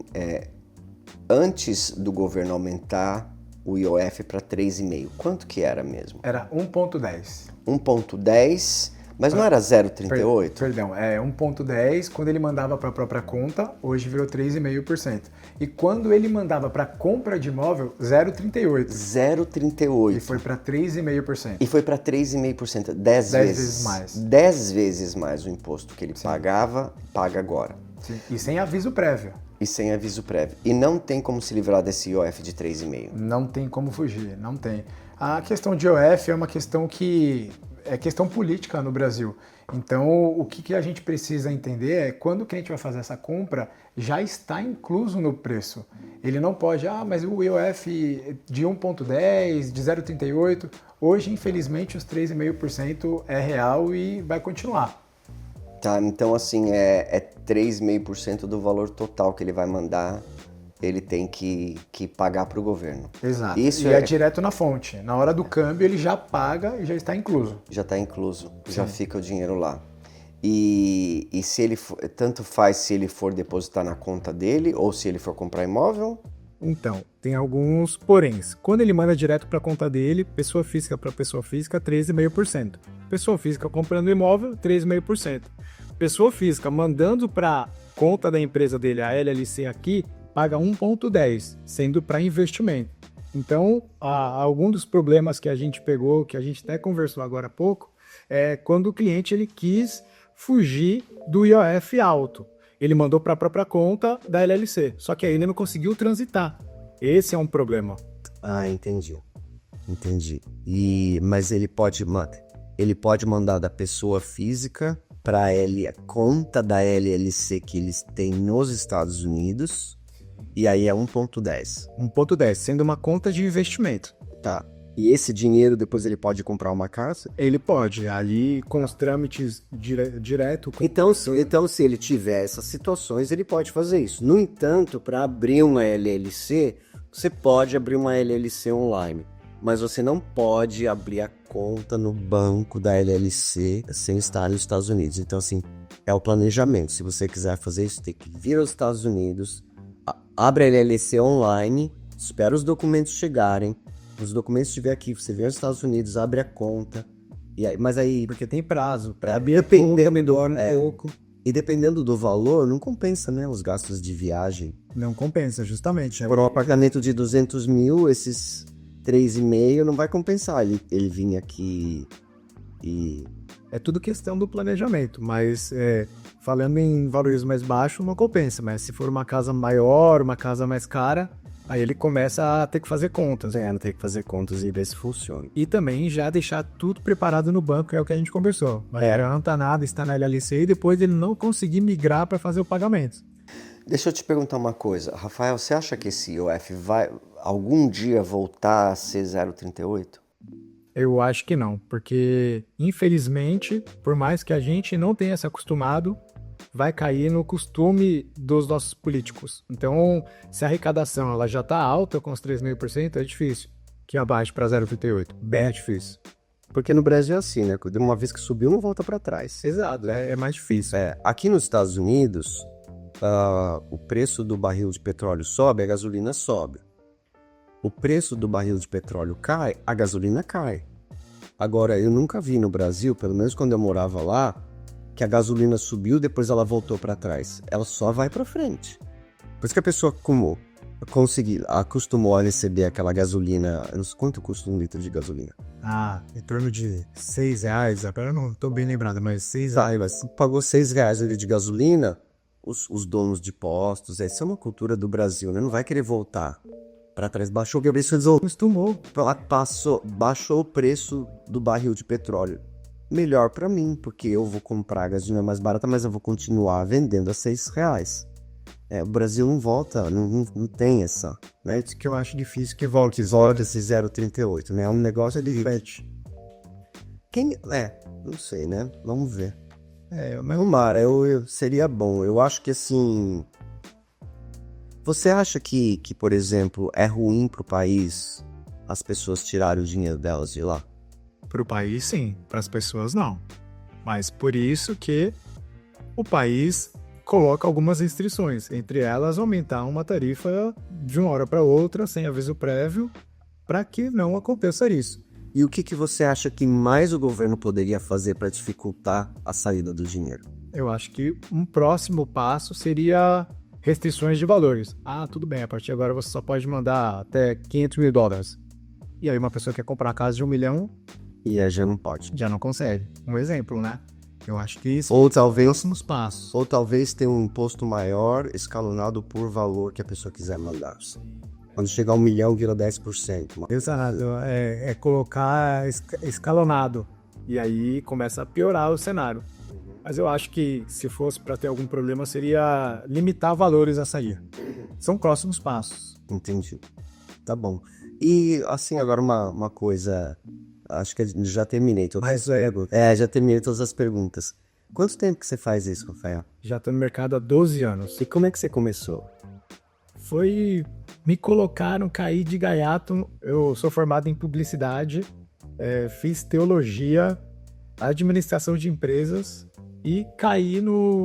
antes do governo aumentar o IOF para 3,5, quanto que era mesmo? Era 1,10. 1,10, mas não era 0,38? Perdão, 1,10 quando ele mandava para a própria conta, hoje virou 3,5%. E quando ele mandava para compra de imóvel, 0,38. 0,38. E foi para 3,5%. E foi para 3,5%, 10 vezes mais. 10 vezes mais o imposto que ele pagava, paga agora. Sim. E sem aviso prévio. E sem aviso prévio. E não tem como se livrar desse IOF de 3,5. Não tem como fugir, não tem. A questão de IOF é uma questão que é questão política no Brasil. Então, o que a gente precisa entender é quando o cliente vai fazer essa compra, já está incluso no preço. Ele não pode, mas o IOF de 1,10, de 0,38, hoje, infelizmente, os 3,5% é real e vai continuar. Tá, então assim, é 3,5% do valor total que ele vai mandar, ele tem que pagar para o governo. Exato, Isso e é direto na fonte. Na hora do câmbio ele já paga e já está incluso. Já está incluso, já fica o dinheiro lá. E se ele for, tanto faz se ele for depositar na conta dele ou se ele for comprar imóvel? Então, tem alguns poréns. Quando ele manda direto para a conta dele, pessoa física para pessoa física, 13,5%. Pessoa física comprando imóvel, 3,5%. Pessoa física mandando para a conta da empresa dele, a LLC aqui, paga 1,10%, sendo para investimento. Então, algum dos problemas que a gente pegou, que a gente até conversou agora há pouco, é quando o cliente ele quis fugir do IOF alto. Ele mandou para a própria conta da LLC, só que aí ele não conseguiu transitar. Esse é um problema. Entendi. Mas ele pode mandar da pessoa física para a conta da LLC que eles têm nos Estados Unidos, e aí é 1,10. 1,10, sendo uma conta de investimento. Tá. E esse dinheiro depois ele pode comprar uma casa? Ele pode, ali com os trâmites direto. Então, se ele tiver essas situações, ele pode fazer isso. No entanto, para abrir uma LLC, você pode abrir uma LLC online, mas você não pode abrir a conta no banco da LLC sem estar nos Estados Unidos. Então, assim, é o planejamento. Se você quiser fazer isso, tem que vir aos Estados Unidos, abre a LLC online, espera os documentos chegarem, os documentos estiver aqui, você vem aos Estados Unidos, abre a conta, mas aí... Porque tem prazo. E dependendo do valor, não compensa, né, os gastos de viagem. Não compensa, justamente. Por um apartamento de 200 mil, esses 3,5 não vai compensar ele vir aqui e... É tudo questão do planejamento, mas falando em valores mais baixos, não compensa. Mas se for uma casa maior, uma casa mais cara, aí ele começa a ter que fazer contas. Tem que fazer contas e ver se funciona. E também já deixar tudo preparado no banco, é o que a gente conversou. Não adianta nada, está na LLC e depois ele não conseguir migrar para fazer o pagamento. Deixa eu te perguntar uma coisa. Rafael, você acha que esse IOF vai algum dia voltar a ser 0,38? Eu acho que não, porque infelizmente, por mais que a gente não tenha se acostumado, vai cair no costume dos nossos políticos. Então, se a arrecadação ela já está alta com os 3,5%, é difícil que abaixe para 0,38%. Bem difícil. Porque no Brasil é assim, né? Uma vez que subiu, não volta para trás. Exato, é mais difícil. Aqui nos Estados Unidos, o preço do barril de petróleo sobe, a gasolina sobe. O preço do barril de petróleo cai, a gasolina cai. Agora, eu nunca vi no Brasil, pelo menos quando eu morava lá, que a gasolina subiu, depois ela voltou para trás. Ela só vai para frente. Por isso que a pessoa acostumou a receber aquela gasolina... Eu não sei quanto custa um litro de gasolina. Em torno de R$6. Agora eu não estou bem lembrado, mas R$6. Mas pagou R$6 ali de gasolina, os donos de postos... Essa é uma cultura do Brasil, né? Não vai querer voltar para trás. Baixou o preço, baixou o preço do barril de petróleo. Melhor para mim, porque eu vou comprar a gasolina mais barata, mas eu vou continuar vendendo a R$6. O Brasil não volta, não tem essa, né? Isso que eu acho difícil que volte esse 0,38, né? É um negócio de repente. Não sei, né? Vamos ver. Mas Mara, seria bom. Eu acho que assim... Você acha que, por exemplo, é ruim pro país as pessoas tirarem o dinheiro delas de lá? para o país, sim. Para as pessoas, não. Mas por isso que o país coloca algumas restrições. Entre elas, aumentar uma tarifa de uma hora para outra, sem aviso prévio, para que não aconteça isso. E o que você acha que mais o governo poderia fazer para dificultar a saída do dinheiro? Eu acho que um próximo passo seria restrições de valores. Tudo bem, a partir de agora você só pode mandar até $500 mil. E aí uma pessoa que quer comprar uma casa de 1 milhão... E aí já não pode. Já não consegue. Um exemplo, né? Eu acho que isso... Ou talvez... Próximos passos. Ou talvez ter um imposto maior escalonado por valor que a pessoa quiser mandar. Quando chegar a 1 milhão, vira 10%. Exato. É colocar escalonado. E aí começa a piorar o cenário. Mas eu acho que se fosse para ter algum problema, seria limitar valores a sair. São próximos passos. Entendi. Tá bom. E, assim, agora uma coisa... Acho que já terminei. Já terminei todas as perguntas. Quanto tempo que você faz isso, Rafael? Já estou no mercado há 12 anos. E como é que você começou? Me colocaram, caí de gaiato. Eu sou formado em publicidade, fiz teologia, administração de empresas e caí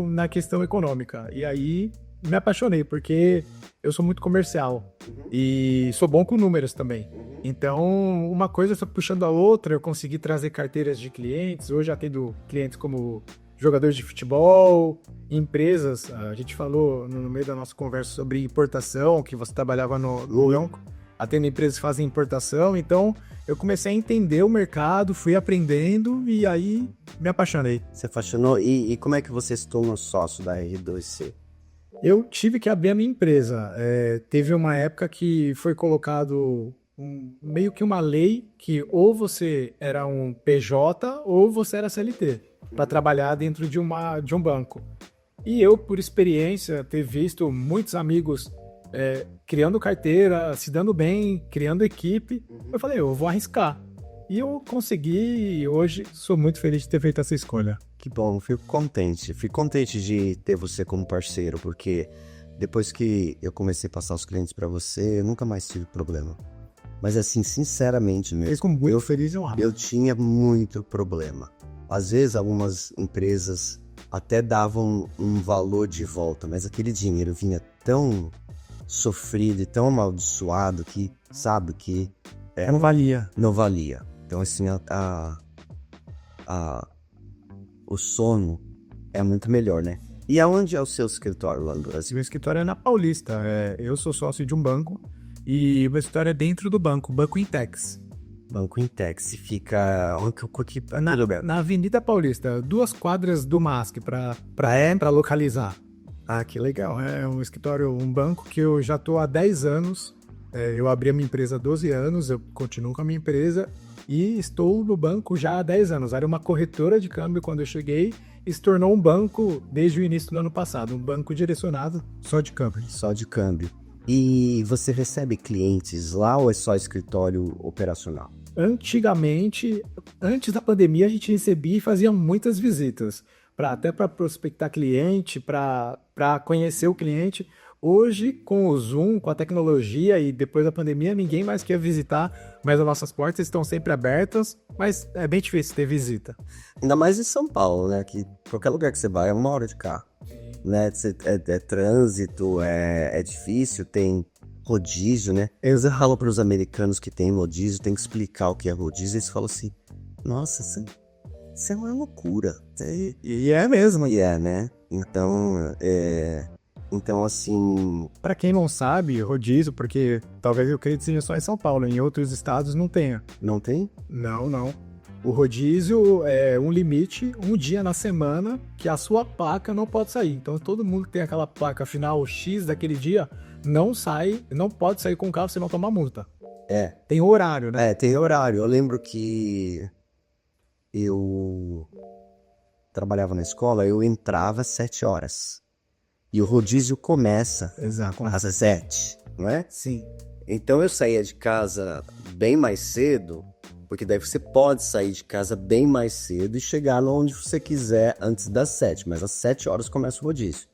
na questão econômica. E aí me apaixonei, porque eu sou muito comercial e sou bom com números também. Então, uma coisa foi puxando a outra, eu consegui trazer carteiras de clientes. Hoje atendo clientes como jogadores de futebol, empresas. A gente falou no meio da nossa conversa sobre importação, que você trabalhava no banco. Atendo empresas que fazem importação. Então, eu comecei a entender o mercado, fui aprendendo e aí me apaixonei. Você apaixonou? E como é que você se tornou sócio da R2C? Eu tive que abrir a minha empresa. Teve uma época que foi colocado meio que uma lei que ou você era um PJ ou você era CLT para trabalhar dentro de um banco. E eu, por experiência, ter visto muitos amigos criando carteira, se dando bem, criando equipe, eu falei, eu vou arriscar. E eu consegui e hoje sou muito feliz de ter feito essa escolha. Que bom, fico contente. Fico contente de ter você como parceiro, porque depois que eu comecei a passar os clientes para você, eu nunca mais tive problema. Mas assim, sinceramente mesmo, eu tinha muito problema. Às vezes, algumas empresas até davam um valor de volta, mas aquele dinheiro vinha tão sofrido e tão amaldiçoado que sabe que Não valia. não valia. Então, assim, o sono é muito melhor, né? E aonde é o seu escritório lá no Brasil? Meu escritório é na Paulista. Eu sou sócio de um banco e o meu escritório é dentro do banco, o Banco Intex. Banco Intex. Fica Na Avenida Paulista, 2 quadras do MASP pra localizar. Ah, que legal. É um escritório, um banco que eu já estou há 10 anos. Eu abri a minha empresa há 12 anos, eu continuo com a minha empresa e estou no banco já há 10 anos. Era uma corretora de câmbio quando eu cheguei e se tornou um banco desde o início do ano passado. Um banco direcionado só de câmbio. Só de câmbio. E você recebe clientes lá ou é só escritório operacional? Antigamente, antes da pandemia, a gente recebia e fazia muitas visitas, até para prospectar cliente, para conhecer o cliente. Hoje, com o Zoom, com a tecnologia e depois da pandemia, ninguém mais quer visitar, mas as nossas portas estão sempre abertas, mas é bem difícil ter visita. Ainda mais em São Paulo, né? Que qualquer lugar que você vai é 1 hora de carro. Né? É trânsito, é difícil, tem rodízio, né? Eu falo para os americanos que tem rodízio, tem que explicar o que é rodízio, eles falam assim, nossa, isso é uma loucura. E é mesmo. E é, né? Então, assim... Para quem não sabe, rodízio, porque talvez eu creio que seja só em São Paulo, em outros estados não tenha. Não tem? Não. O rodízio é um limite, um dia na semana, que a sua placa não pode sair. Então todo mundo que tem aquela placa final X daquele dia, não pode sair com o carro se não tomar multa. Tem horário, né? Tem horário. Eu lembro que eu trabalhava na escola, eu entrava às 7 horas. E o rodízio começa Exato. às 7, não é? Sim. Então eu saía de casa bem mais cedo, porque daí você pode sair de casa bem mais cedo e chegar onde você quiser antes das 7, mas às 7 horas começa o rodízio.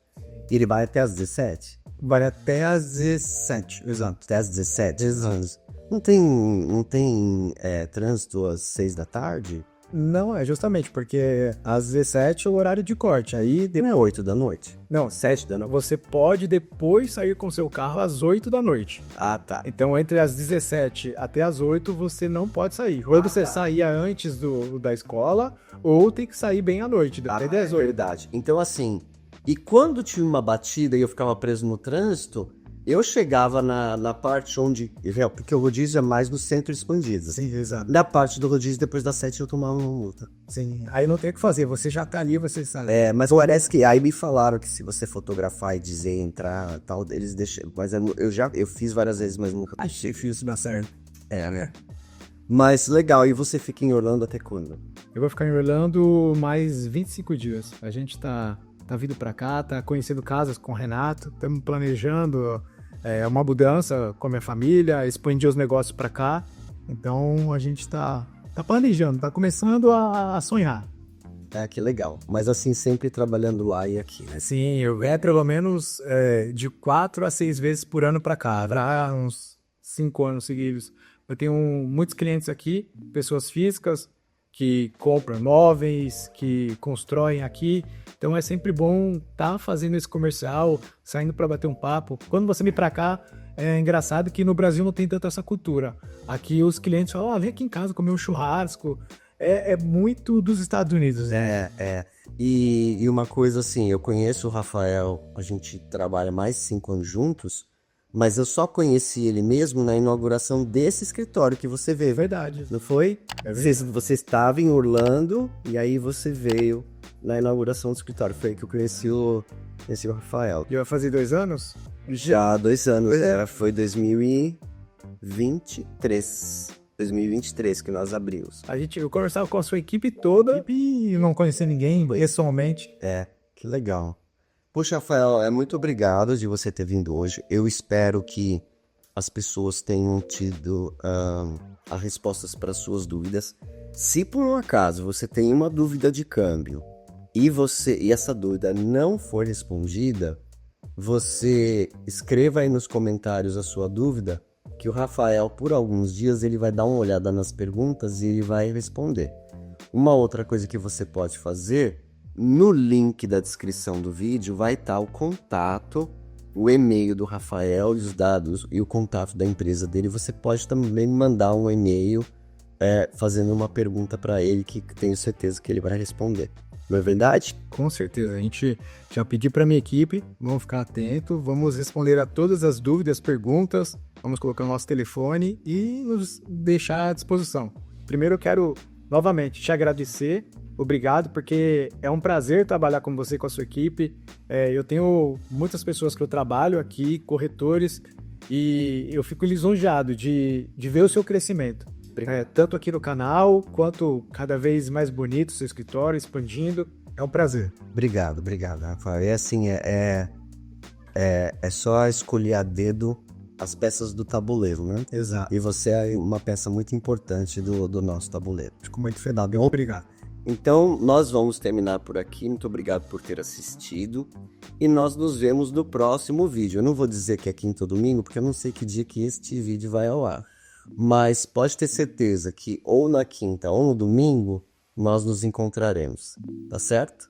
E ele vai até às 17? Vai até às 17, exato. Até às 17? Exato. Não tem trânsito às 6 da tarde? Não, é justamente porque às 17 é o horário de corte. Aí Não é 8 da noite? Não, 7 da noite. Você pode depois sair com seu carro às 8 da noite. Ah, tá. Então, entre as 17 até as 8, você não pode sair. Ou você saía antes da escola, ou tem que sair bem à noite, até 18. Verdade. Então, assim, e quando tinha uma batida e eu ficava preso no trânsito, eu chegava na parte onde... Porque o rodízio é mais no centro expandido. Sim, exato. Na parte do rodízio, depois das 7, eu tomava uma multa. Sim, aí não tem o que fazer, você já tá ali, você sabe. Mas parece que aí me falaram que se você fotografar e dizer entrar e tal, eles deixam. Mas eu fiz várias vezes, mas nunca. Achei que isso dá certo. Né? Mas legal, e você fica em Orlando até quando? Eu vou ficar em Orlando mais 25 dias. A gente tá vindo pra cá, tá conhecendo casas com o Renato, estamos planejando uma mudança com a minha família, expandir os negócios pra cá. Então a gente tá planejando, tá começando a sonhar. Que legal. Mas assim, sempre trabalhando lá e aqui, né? Sim, eu pelo menos de 4 a 6 vezes por ano pra cá, há uns 5 anos seguidos. Eu tenho muitos clientes aqui, pessoas físicas que compram imóveis, que constroem aqui. Então é sempre bom estar fazendo esse comercial, saindo para bater um papo. Quando você vem para cá, é engraçado que no Brasil não tem tanta essa cultura. Aqui os clientes falam, vem aqui em casa comer um churrasco. É muito dos Estados Unidos. E uma coisa assim, eu conheço o Rafael, a gente trabalha mais de 5 anos juntos, mas eu só conheci ele mesmo na inauguração desse escritório que você veio. Verdade. Não foi? Você estava em Orlando e aí você veio na inauguração do escritório. Foi aí que eu conheci o Rafael. E vai fazer 2 anos? Já há 2 anos. Foi 2023. 2023 que nós abrimos. Eu conversava com a sua equipe toda e não conhecia ninguém pessoalmente. Que legal. Poxa, Rafael, muito obrigado de você ter vindo hoje. Eu espero que as pessoas tenham tido as respostas para suas dúvidas. Se por um acaso você tem uma dúvida de câmbio e essa dúvida não for respondida, você escreva aí nos comentários a sua dúvida, que o Rafael, por alguns dias, ele vai dar uma olhada nas perguntas e ele vai responder. Uma outra coisa que você pode fazer, no link da descrição do vídeo vai estar o contato o e-mail do Rafael e os dados e o contato da empresa dele. Você pode também mandar um e-mail fazendo uma pergunta para ele que tenho certeza que ele vai responder. Não é verdade? Com certeza, a gente já pedi para minha equipe, vamos ficar atento, vamos responder a todas as dúvidas, perguntas, vamos colocar o nosso telefone e nos deixar à disposição. Primeiro eu quero novamente te agradecer, obrigado, porque é um prazer trabalhar com você e com a sua equipe. Eu tenho muitas pessoas que eu trabalho aqui, corretores, e eu fico lisonjeado de ver o seu crescimento. Tanto aqui no canal, quanto cada vez mais bonito o seu escritório, expandindo. É um prazer. Obrigado, Rafael. É assim, é só escolher a dedo as peças do tabuleiro, né? Exato. E você é uma peça muito importante do nosso tabuleiro. Fico muito feliz. Obrigado. Então, nós vamos terminar por aqui. Muito obrigado por ter assistido. E nós nos vemos no próximo vídeo. Eu não vou dizer que é quinta ou domingo, porque eu não sei que dia que este vídeo vai ao ar. Mas pode ter certeza que ou na quinta ou no domingo nós nos encontraremos. Tá certo?